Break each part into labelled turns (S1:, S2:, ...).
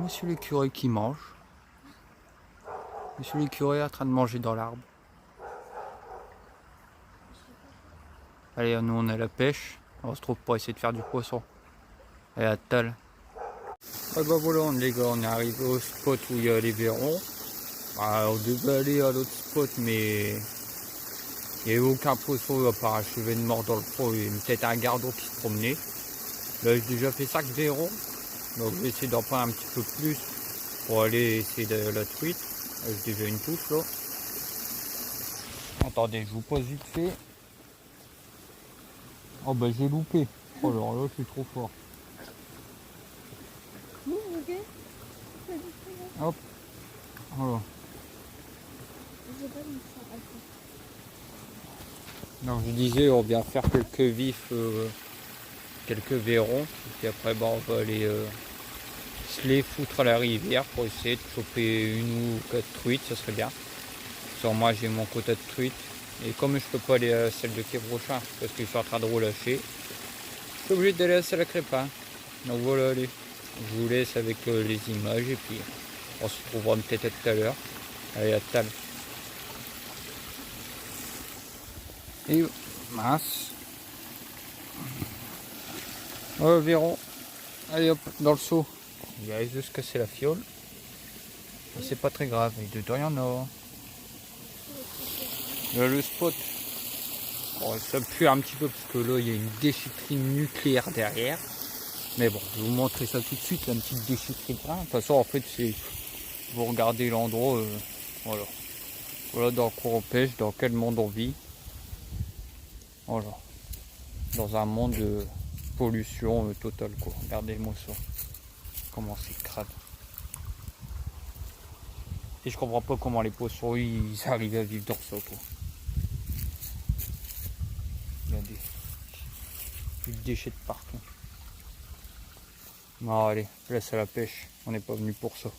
S1: Monsieur l'écureuil qui mange. Monsieur l'écureuil est en train de manger dans l'arbre. Allez, nous on est à la pêche. On se trouve pour essayer de faire du poisson. Allez, à tal. Ah bah voilà les gars, on est arrivé au spot où il y a les verrons. Ah, on devait aller à l'autre spot mais il n'y avait aucun poisson à part un chevet de mort dans le fond et peut-être un gardon qui se promenait. Là j'ai déjà fait 5 verrons. Donc je vais essayer d'en prendre un petit peu plus pour aller essayer de la truite. J'ai déjà une touche là. Attendez, je vous pose vite fait. Oh bah j'ai loupé. Oh là là, je suis trop fort. Hop. Voilà. Donc je disais, on vient faire quelques vifs, quelques verrons. Et puis après, bah, on va aller se les foutre à la rivière pour essayer de choper une ou 4 truites, ça serait bien. Sans moi j'ai mon quota de truites. Et comme je peux pas aller à celle de Quai-Brochin parce que je suis en train de relâcher, je suis obligé d'aller à celle à Crépin. Donc voilà, allez. Je vous laisse avec les images et puis on se retrouvera peut-être tout à l'heure. Allez, à table. Et mince. Oh, verrons. Allez hop, dans le seau. Il risque de se casser la fiole. Mais c'est pas très grave, et dedans il y en a. Là, le spot. Bon, ça pue un petit peu parce que là il y a une déchetterie nucléaire derrière. Mais bon, je vais vous montrer ça tout de suite, une petite déchetterie là. De toute façon, en fait, c'est. Vous regardez l'endroit, voilà. Voilà dans quoi on pêche, dans quel monde on vit. Voilà. Dans un monde de pollution totale, quoi. Regardez-moi ça. Comment c'est crade. Et je comprends pas comment les poissons ils arrivent à vivre dans ça, quoi. Regardez. Plus de déchets de partout. Bon allez, laisse à la pêche. On n'est pas venu pour ça.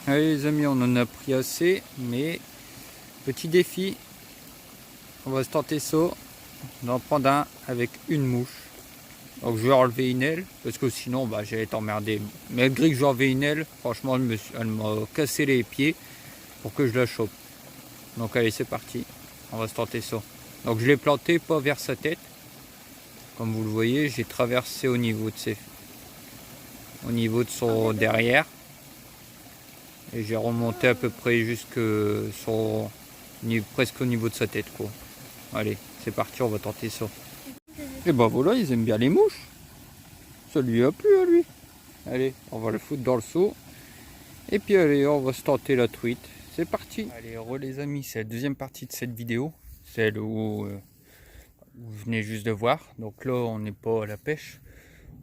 S1: Allez les amis, on en a pris assez, mais petit défi. On va se tenter ça. On va en prendre un avec une mouche. Donc je vais enlever une aile, parce que sinon bah, j'allais être emmerdé. Malgré que j'ai enlevé une aile, franchement elle m'a cassé les pieds pour que je la chope. Donc allez, c'est parti. On va se tenter ça. Donc je l'ai planté pas vers sa tête. Comme vous le voyez, j'ai traversé au niveau de son derrière. Et j'ai remonté à peu près jusque presque au niveau de sa tête, quoi. Allez, c'est parti, on va tenter ça. Et bah voilà, ils aiment bien les mouches. Ça lui a plu à lui. Allez, on va le foutre dans le seau. Et puis allez, on va se tenter la truite. C'est parti. Allez, les amis, c'est la deuxième partie de cette vidéo. Celle où vous venez juste de voir. Donc là, on n'est pas à la pêche.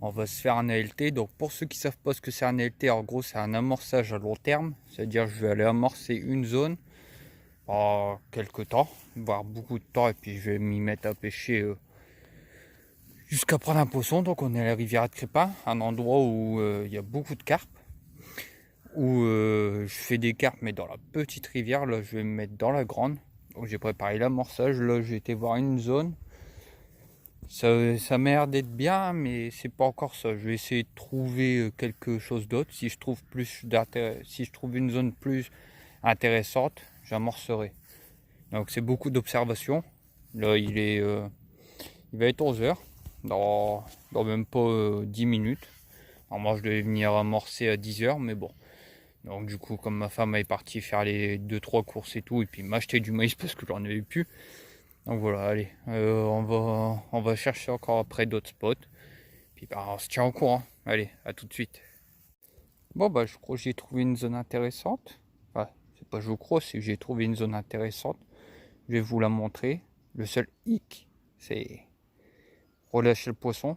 S1: On va se faire un ALT. Donc pour ceux qui ne savent pas ce que c'est un ALT, en gros, c'est un amorçage à long terme. C'est-à-dire que je vais aller amorcer une zone pendant quelques temps, voire beaucoup de temps. Et puis je vais m'y mettre à pêcher jusqu'à prendre un poisson. Donc on est à la rivière de Crépin, un endroit où il y a beaucoup de carpes. Où je fais des carpes, mais dans la petite rivière. Là, je vais me mettre dans la grande. Donc j'ai préparé l'amorçage. Là, j'ai été voir une zone. Ça m'a l'air d'être bien, mais c'est pas encore ça. Je vais essayer de trouver quelque chose d'autre. Si je trouve une zone plus intéressante, j'amorcerai. Donc c'est beaucoup d'observation. Là, il va être 11 h, dans même pas 10 minutes. Normalement, je devais venir amorcer à 10 h, mais bon. Donc du coup, comme ma femme est partie faire les 2-3 courses et tout, et puis m'acheter du maïs parce que j'en avais plus. Donc voilà, allez, on va chercher encore après d'autres spots. Puis bah, on se tient au courant. Allez, à tout de suite. Bon bah je crois que j'ai trouvé une zone intéressante. Enfin, c'est pas je crois, c'est que j'ai trouvé une zone intéressante. Je vais vous la montrer. Le seul hic, c'est relâcher le poisson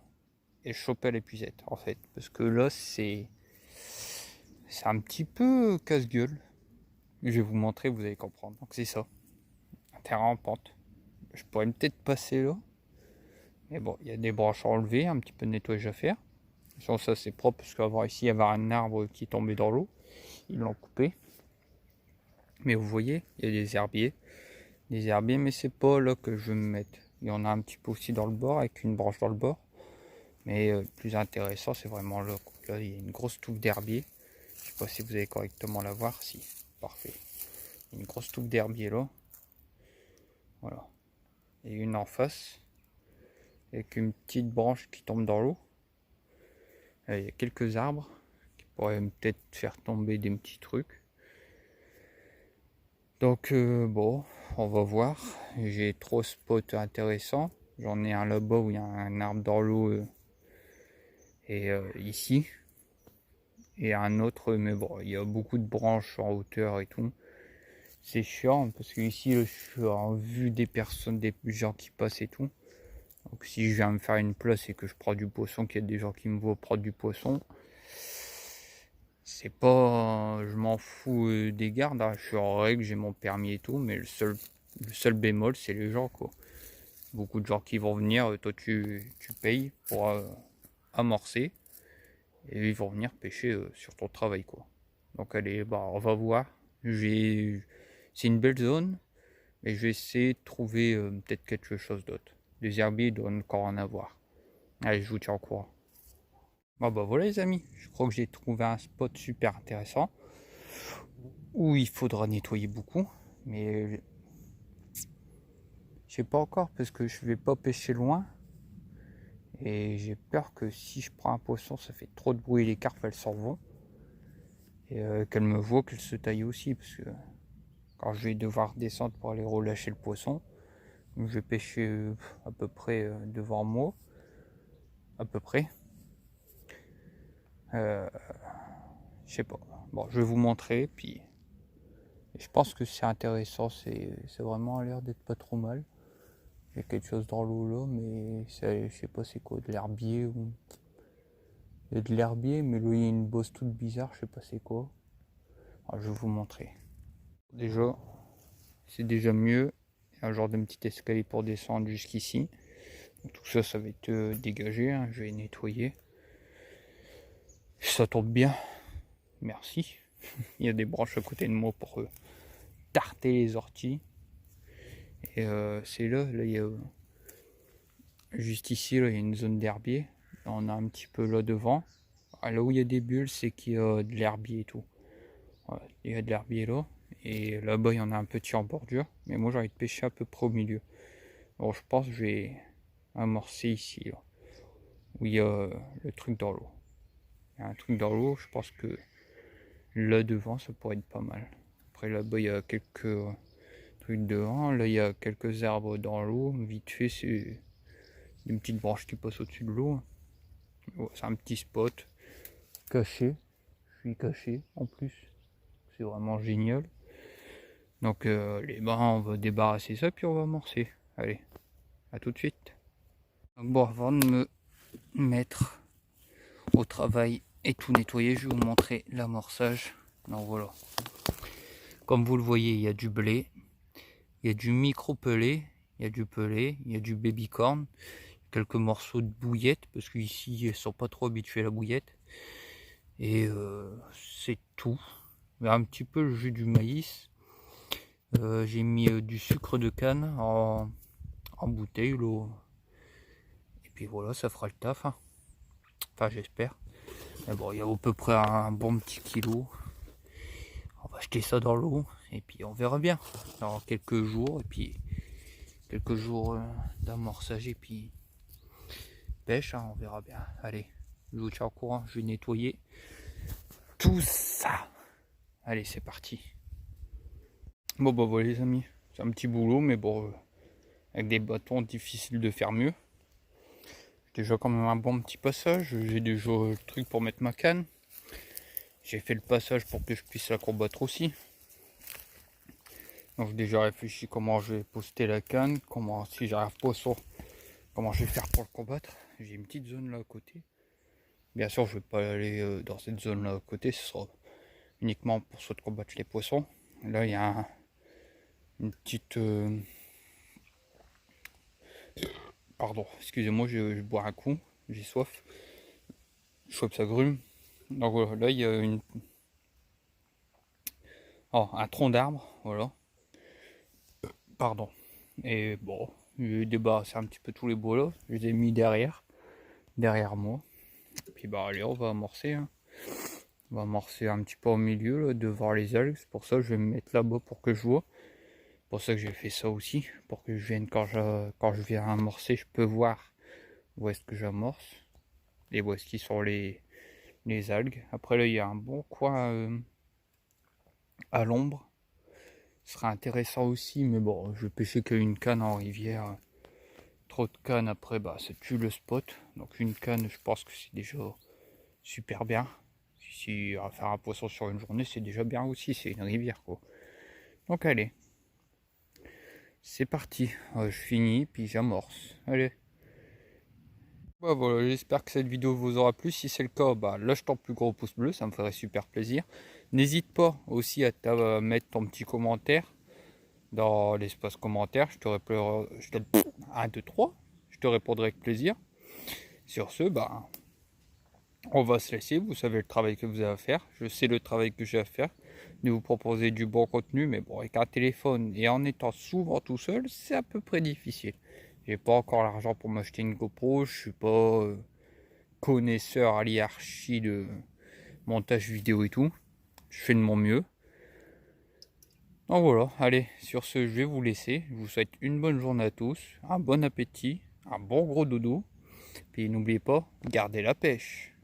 S1: et choper l'épuisette en fait. Parce que là, c'est un petit peu casse-gueule. Je vais vous montrer, vous allez comprendre. Donc c'est ça. Un terrain en pente. Je pourrais peut-être passer là. Mais bon, il y a des branches à enlever, un petit peu de nettoyage à faire. Sans ça, c'est propre parce qu'avant ici, il y avait un arbre qui tombait dans l'eau. Ils l'ont coupé. Mais vous voyez, il y a des herbiers. Des herbiers, mais c'est pas là que je vais me mettre. Il y en a un petit peu aussi dans le bord, avec une branche dans le bord. Mais le plus intéressant, c'est vraiment là. Là, il y a une grosse touffe d'herbier. Je sais pas si vous allez correctement la voir. Si, parfait. Une grosse touffe d'herbier là. Voilà. Et une en face. Avec une petite branche qui tombe dans l'eau. Il y a quelques arbres qui pourraient peut-être faire tomber des petits trucs. Donc bon, on va voir. J'ai 3 spots intéressants. J'en ai un là-bas où il y a un arbre dans l'eau et ici. Et un autre, mais bon, il y a beaucoup de branches en hauteur et tout. C'est chiant parce que ici je suis en vue des personnes, des gens qui passent et tout. Donc si je viens me faire une place et que je prends du poisson, qu'il y a des gens qui me voient prendre du poisson, c'est pas, je m'en fous des gardes, hein. Je suis en règle, j'ai mon permis et tout, mais le seul bémol, c'est les gens, quoi. Beaucoup de gens qui vont venir, toi tu payes pour amorcer, et ils vont venir pêcher sur ton travail, quoi. Donc allez, bah on va voir. C'est une belle zone, mais je vais essayer de trouver peut-être quelque chose d'autre. Les herbiers doivent encore en avoir. Allez, je vous tiens au courant. Bon bah voilà les amis, je crois que j'ai trouvé un spot super intéressant où il faudra nettoyer beaucoup, mais je sais pas encore parce que je vais pas pêcher loin et j'ai peur que si je prends un poisson ça fait trop de bruit, les carpes elles s'en vont et qu'elles me voient, qu'elles se taillent aussi parce que quand je vais devoir descendre pour aller relâcher le poisson, je vais pêcher à peu près devant moi, à peu près. Je sais pas. Bon, je vais vous montrer, puis je pense que c'est intéressant, c'est vraiment à l'air d'être pas trop mal. Il y a quelque chose dans l'eau là, mais je sais pas c'est quoi, de l'herbier ou. Il y a de l'herbier, mais là il y a une bosse toute bizarre, je sais pas c'est quoi. Alors, je vais vous montrer. Déjà, c'est déjà mieux. Il y a un genre de petit escalier pour descendre jusqu'ici. Tout ça, ça va être dégagé, hein. Je vais nettoyer. Ça tombe bien. Merci. Il y a des branches à côté de moi pour tarter les orties. Et c'est là, il y a juste ici, là, il y a une zone d'herbier. On a un petit peu là devant. Là où il y a des bulles, c'est qu'il y a de l'herbier et tout. Voilà, il y a de l'herbier là. Et là-bas, il y en a un petit en bordure. Mais moi, j'ai envie de pêcher à peu près au milieu. Alors, je pense que je vais amorcer ici, là, où il y a le truc dans l'eau. Il y a un truc dans l'eau, je pense que là devant, ça pourrait être pas mal. Après, là-bas, il y a quelques trucs devant. Là, il y a quelques arbres dans l'eau. Vite fait, c'est une petite branche qui passe au-dessus de l'eau. C'est un petit spot caché. Je suis caché en plus. C'est vraiment génial. Donc les bains, on va débarrasser ça puis on va amorcer. Allez, à tout de suite. Donc bon, avant de me mettre au travail et tout nettoyer, je vais vous montrer l'amorçage. Donc voilà. Comme vous le voyez, il y a du blé, il y a du micro pelé, il y a du pelé, il y a du baby corn, quelques morceaux de bouillette parce qu'ici ils sont pas trop habitués à la bouillette. Et c'est tout. Un petit peu le jus du maïs. J'ai mis du sucre de canne en bouteille là. Et puis voilà, ça fera le taf, hein. Enfin j'espère. Mais bon, il y a à peu près un bon petit kilo. On va jeter ça dans l'eau et puis on verra bien dans quelques jours. Et puis quelques jours d'amorçage et puis pêche, hein, on verra bien. Allez, je vous tiens au courant, je vais nettoyer tout ça. Allez, c'est parti. Bon bah voilà les amis, c'est un petit boulot, mais bon, avec des bâtons difficile de faire mieux. J'ai déjà quand même un bon petit passage, j'ai déjà le truc pour mettre ma canne. J'ai fait le passage pour que je puisse la combattre aussi. Donc j'ai déjà réfléchi comment je vais poster la canne, comment si j'arrive poisson, comment je vais faire pour le combattre. J'ai une petite zone là à côté. Bien sûr je vais pas aller dans cette zone là à côté, ce sera uniquement pour ceux de combattre les poissons. Là il y a une petite... Pardon, excusez-moi, je bois un coup, j'ai soif. Je chope ça grume. Donc voilà, là il y a un tronc d'arbre, voilà. Pardon. Et bon, j'ai débarrassé un petit peu tous les bois là, je les ai mis derrière moi. Puis bah allez, on va amorcer. Hein. On va amorcer un petit peu au milieu là, devant les algues. C'est pour ça que je vais me mettre là-bas pour que je vois. C'est pour ça que j'ai fait ça aussi, pour que je vienne quand je viens amorcer, je peux voir où est-ce que j'amorce et où est-ce qu'ils sont les algues. Après là, il y a un bon coin à l'ombre. Ce sera intéressant aussi, mais bon, je vais pêcher qu'une canne en rivière. Trop de cannes après, bah ça tue le spot. Donc une canne, je pense que c'est déjà super bien. Si à faire un poisson sur une journée, c'est déjà bien aussi, c'est une rivière quoi. Donc allez, c'est parti. Je finis, puis j'amorce. Allez. Bah voilà, j'espère que cette vidéo vous aura plu. Si c'est le cas, bah lâche ton plus gros pouce bleu, ça me ferait super plaisir. N'hésite pas aussi à mettre ton petit commentaire dans l'espace commentaire. Je te répondrai, 1, 2, 3. Je te répondrai avec plaisir. Sur ce, bah on va se laisser. Vous savez le travail que vous avez à faire. Je sais le travail que j'ai à faire. De vous proposer du bon contenu, mais bon, avec un téléphone et en étant souvent tout seul, c'est à peu près difficile. J'ai pas encore l'argent pour m'acheter une GoPro. Je suis pas connaisseur à l'hierarchie de montage vidéo et tout. Je fais de mon mieux. Donc voilà, allez, sur ce, je vais vous laisser. Je vous souhaite une bonne journée à tous, un bon appétit, un bon gros dodo. Puis n'oubliez pas, gardez la pêche.